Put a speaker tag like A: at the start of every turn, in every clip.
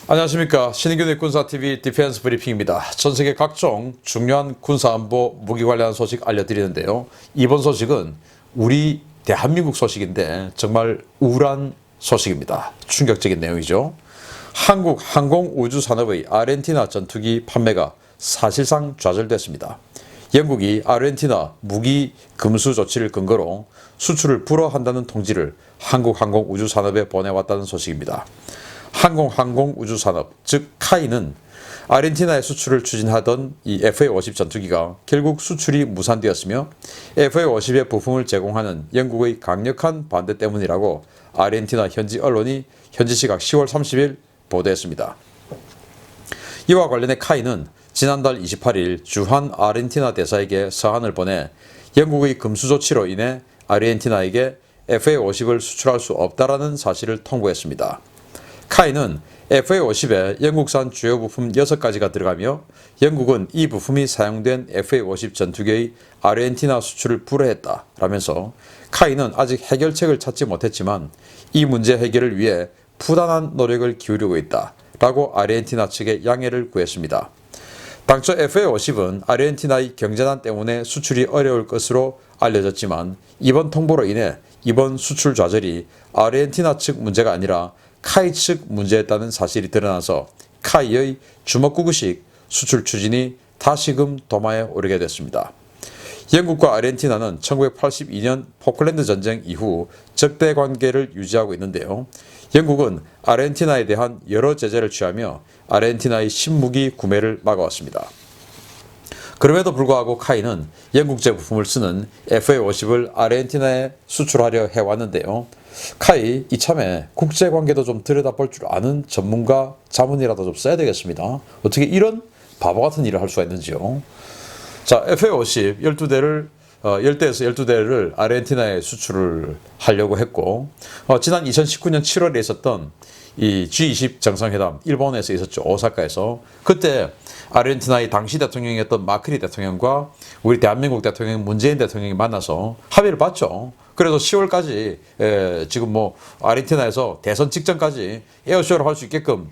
A: 안녕하십니까. 신인균의 군사TV 디펜스 브리핑입니다. 전세계 각종 중요한 군사안보 무기 관련 소식 알려드리는데요. 이번 소식은 우리 대한민국 소식인데 정말 우울한 소식입니다. 충격적인 내용이죠. 한국 항공우주산업의 아르헨티나 전투기 판매가 사실상 좌절됐습니다. 영국이 아르헨티나 무기 금수 조치를 근거로 수출을 불허한다는 통지를 한국 항공우주산업에 보내왔다는 소식입니다. 항공우주산업, 즉 카이는 아르헨티나에 수출을 추진하던 이 FA-50 전투기가 결국 수출이 무산되었으며 FA-50의 부품을 제공하는 영국의 강력한 반대 때문이라고 아르헨티나 현지 언론이 현지 시각 10월 30일 보도했습니다. 이와 관련해 카이는 지난달 28일 주한 아르헨티나 대사에게 서한을 보내 영국의 금수 조치로 인해 아르헨티나에게 FA-50을 수출할 수 없다라는 사실을 통보했습니다. 카이는 FA-50에 영국산 주요 부품 6가지가 들어가며 영국은 이 부품이 사용된 FA-50 전투기의 아르헨티나 수출을 불허했다라면서 카이는 아직 해결책을 찾지 못했지만 이 문제 해결을 위해 부단한 노력을 기울이고 있다라고 아르헨티나 측에 양해를 구했습니다. 당초 FA-50은 아르헨티나의 경제난 때문에 수출이 어려울 것으로 알려졌지만 이번 통보로 인해 이번 수출 좌절이 아르헨티나 측 문제가 아니라 카이 측 문제였다는 사실이 드러나서 카이의 주먹구구식 수출 추진이 다시금 도마에 오르게 됐습니다. 영국과 아르헨티나는 1982년 포클랜드 전쟁 이후 적대 관계를 유지하고 있는데요. 영국은 아르헨티나에 대한 여러 제재를 취하며 아르헨티나의 신무기 구매를 막아왔습니다. 그럼에도 불구하고 카이는 영국제 부품을 쓰는 FA-50을 아르헨티나에 수출하려 해왔는데요. 카이 이참에 국제관계도 좀 들여다볼 줄 아는 전문가 자문이라도 좀 써야 되겠습니다. 어떻게 이런 바보 같은 일을 할 수가 있는지요. 자, FA-50 12대를 10대에서 12대를 아르헨티나에 수출을 하려고 했고 지난 2019년 7월에 있었던 이 G20 정상회담 일본에서 있었죠. 오사카에서. 그때 아르헨티나의 당시 대통령이었던 마크리 대통령과 우리 대한민국 대통령 문재인 대통령이 만나서 합의를 봤죠. 그래서 10월까지 지금 뭐 아르헨티나에서 대선 직전까지 에어쇼를 할 수 있게끔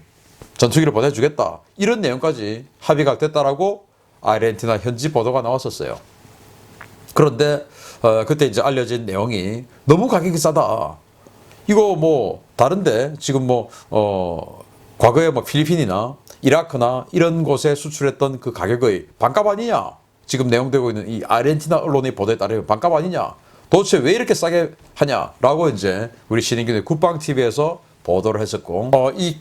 A: 전투기를 보내주겠다. 이런 내용까지 합의가 됐다라고 아르헨티나 현지 보도가 나왔었어요. 그런데 그때 이제 알려진 내용이 너무 가격이 싸다. 이거 뭐 다른데 지금 뭐 과거에 뭐 필리핀이나 이라크나 이런 곳에 수출했던 그 가격의 반값 아니냐? 지금 내용되고 있는 이 아르헨티나 언론의 보도에 따르면 반값 아니냐? 도대체 왜 이렇게 싸게 하냐라고 이제 우리 신인균의 국방TV에서 보도를 했었고 이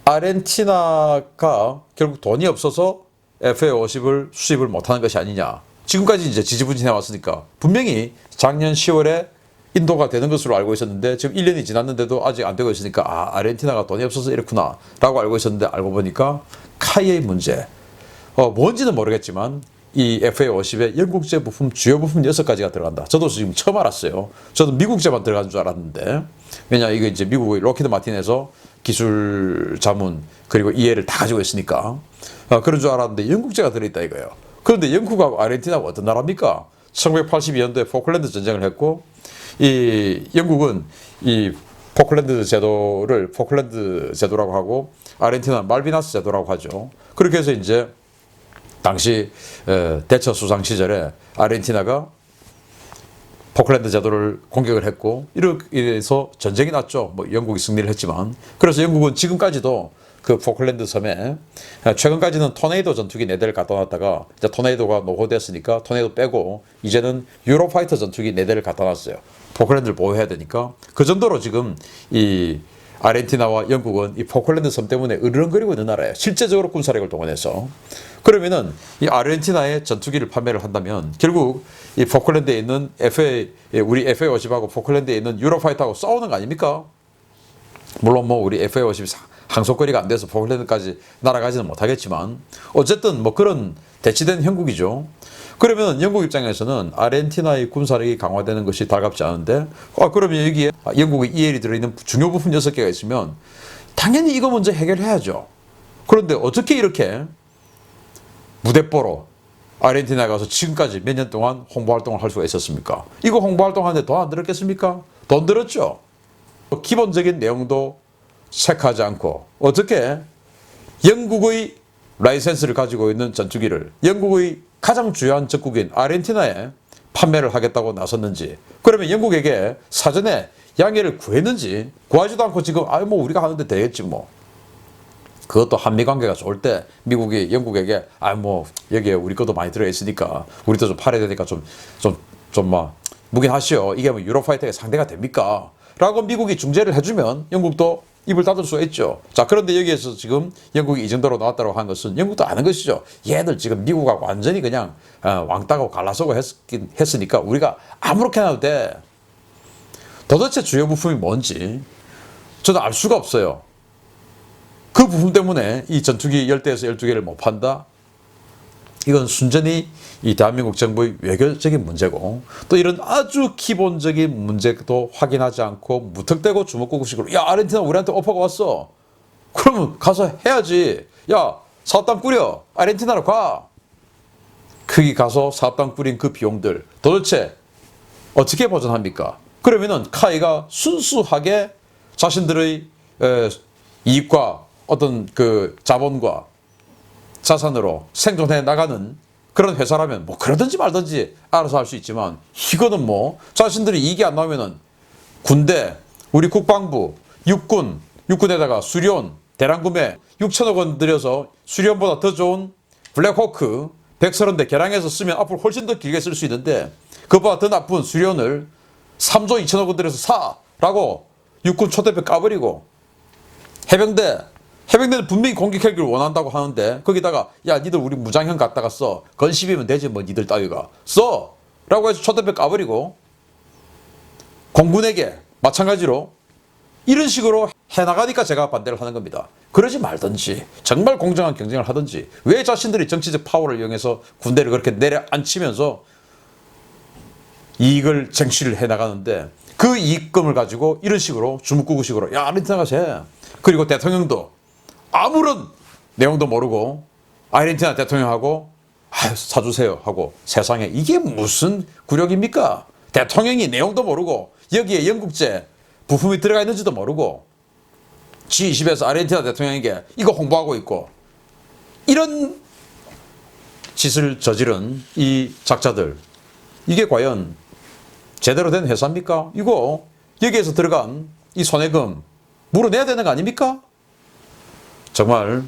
A: 아르헨티나가 결국 돈이 없어서 FA-50을 수입을 못하는 것이 아니냐. 지금까지 이제 지지부진해 왔으니까 분명히 작년 10월에 인도가 되는 것으로 알고 있었는데 지금 1년이 지났는데도 아직 안 되고 있으니까 아르헨티나가 돈이 없어서 이렇구나 라고 알고 있었는데 알고 보니까 카이의 문제 뭔지는 모르겠지만 이 FA-50에 영국제 부품 주요 부품 6가지가 들어간다. 저도 지금 처음 알았어요. 저도 미국제만 들어간 줄 알았는데 왜냐 이거 이제 미국의 로키드 마틴에서 기술 자문 그리고 이해를 다 가지고 있으니까 그런 줄 알았는데 영국제가 들어있다 이거예요. 그런데 영국하고 아르헨티나가 어떤 나라입니까? 1982년도에 포클랜드 전쟁을 했고 이 영국은 이 포클랜드 제도라고 하고 아르헨티나는 말비나스 제도라고 하죠. 그렇게 해서 이제 당시 대처 수상 시절에 아르헨티나가 포클랜드 제도를 공격을 했고 이렇게 해서 전쟁이 났죠. 뭐 영국이 승리를 했지만 그래서 영국은 지금까지도 그 포클랜드 섬에 최근까지는 토네이도 전투기 4대를 갖다 놨다가 이제 토네이도가 노후됐으니까 토네이도 빼고 이제는 유로파이터 전투기 4대를 갖다 놨어요. 포클랜드를 보호해야 되니까 그 정도로 지금 이 아르헨티나와 영국은 이 포클랜드 섬 때문에 으르렁거리고 있는 나라예요. 실제적으로 군사력을 동원해서. 그러면은 이 아르헨티나에 전투기를 판매를 한다면 결국 이 포클랜드에 있는 우리 FA-50하고 포클랜드에 있는 유로파이터하고 싸우는 거 아닙니까? 물론 뭐 우리 FA-50 항속거리가 안 돼서 포클랜드까지 날아가지는 못하겠지만 어쨌든 뭐 그런 대치된 형국이죠. 그러면 영국 입장에서는 아르헨티나의 군사력이 강화되는 것이 달갑지 않은데 그러면 여기에 영국의 EL이 들어있는 중요 부품 6개가 있으면 당연히 이거 먼저 해결해야죠. 그런데 어떻게 이렇게 무대뽀로 아르헨티나에 가서 지금까지 몇 년 동안 홍보활동을 할 수가 있었습니까? 이거 홍보활동하는데 돈 안 들었겠습니까? 돈 들었죠. 기본적인 내용도 체크하지 않고 어떻게 영국의 라이센스를 가지고 있는 전투기를 영국의 가장 주요한 적국인 아르헨티나에 판매를 하겠다고 나섰는지, 그러면 영국에게 사전에 양해를 구했는지, 구하지도 않고 지금 뭐 우리가 하는데 되겠지 뭐. 그것도 한미 관계가 좋을 때 미국이 영국에게 뭐 여기에 우리 것도 많이 들어있으니까 우리도 좀 팔아야 되니까 좀 묵인하시오. 이게 뭐 유로파이터의 상대가 됩니까? 라고 미국이 중재를 해주면 영국도 입을 닫을 수가 있죠. 자, 그런데 여기에서 지금 영국이 이 정도로 나왔다고 한 것은 영국도 아는 것이죠. 얘들 지금 미국하고 완전히 그냥 왕따고 갈라서고 했으니까 우리가 아무렇게나 해도 돼. 도대체 주요 부품이 뭔지 저는 알 수가 없어요. 그 부품 때문에 이 전투기 10대에서 12개를 못 판다? 이건 순전히 이 대한민국 정부의 외교적인 문제고, 또 이런 아주 기본적인 문제도 확인하지 않고 무턱대고 주먹구구식으로 야, 아르헨티나 우리한테 오퍼가 왔어. 그러면 가서 해야지. 야, 사업단 꾸려. 아르헨티나로 가. 거기 가서 사업단 꾸린 그 비용들 도대체 어떻게 보전합니까? 그러면은 카이가 순수하게 자신들의 이익과 어떤 그 자본과 자산으로 생존해 나가는 그런 회사라면 뭐 그러든지 말든지 알아서 할 수 있지만, 이거는 뭐 자신들이 이익이 안 나오면은 군대, 우리 국방부, 육군에다가 수리온 대량 구매 6천억 원 들여서 수리온보다 더 좋은 블랙호크 130대 개량해서 쓰면 앞으로 훨씬 더 길게 쓸 수 있는데, 그보다 더 나쁜 수리온을 3조 2천억 원 들여서 사라고 육군 초대표 까버리고, 해병대는 분명히 공격 헬기를 원한다고 하는데 거기다가 야, 니들 우리 무장형 갖다가 써. 건십이면 되지 뭐 니들 따위가. 써! 라고 해서 초대표 까버리고, 공군에게 마찬가지로 이런 식으로 해나가니까 제가 반대를 하는 겁니다. 그러지 말든지 정말 공정한 경쟁을 하든지, 왜 자신들이 정치적 파워를 이용해서 군대를 그렇게 내려앉히면서 이익을 쟁취를 해나가는데, 그 이익금을 가지고 이런 식으로 주먹구구식으로 야, 아르헨티나가 해. 그리고 대통령도 아무런 내용도 모르고 아르헨티나 대통령하고 사주세요 하고, 세상에 이게 무슨 굴욕입니까? 대통령이 내용도 모르고 여기에 영국제 부품이 들어가 있는지도 모르고 G20에서 아르헨티나 대통령에게 이거 홍보하고 있고, 이런 짓을 저지른 이 작자들, 이게 과연 제대로 된 회사입니까? 이거 여기에서 들어간 이 손해금 물어내야 되는 거 아닙니까? 정말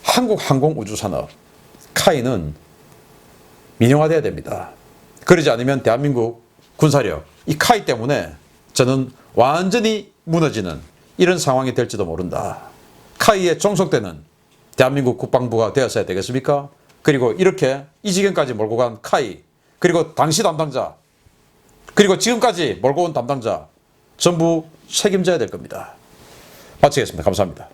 A: 한국 항공우주산업 카이는 민영화돼야 됩니다. 그러지 않으면 대한민국 군사력, 이 카이 때문에 저는 완전히 무너지는 이런 상황이 될지도 모른다. 카이에 종속되는 대한민국 국방부가 되었어야 되겠습니까? 그리고 이렇게 이 지경까지 몰고 간 카이, 그리고 당시 담당자, 그리고 지금까지 몰고 온 담당자 전부 책임져야 될 겁니다. 마치겠습니다. 감사합니다.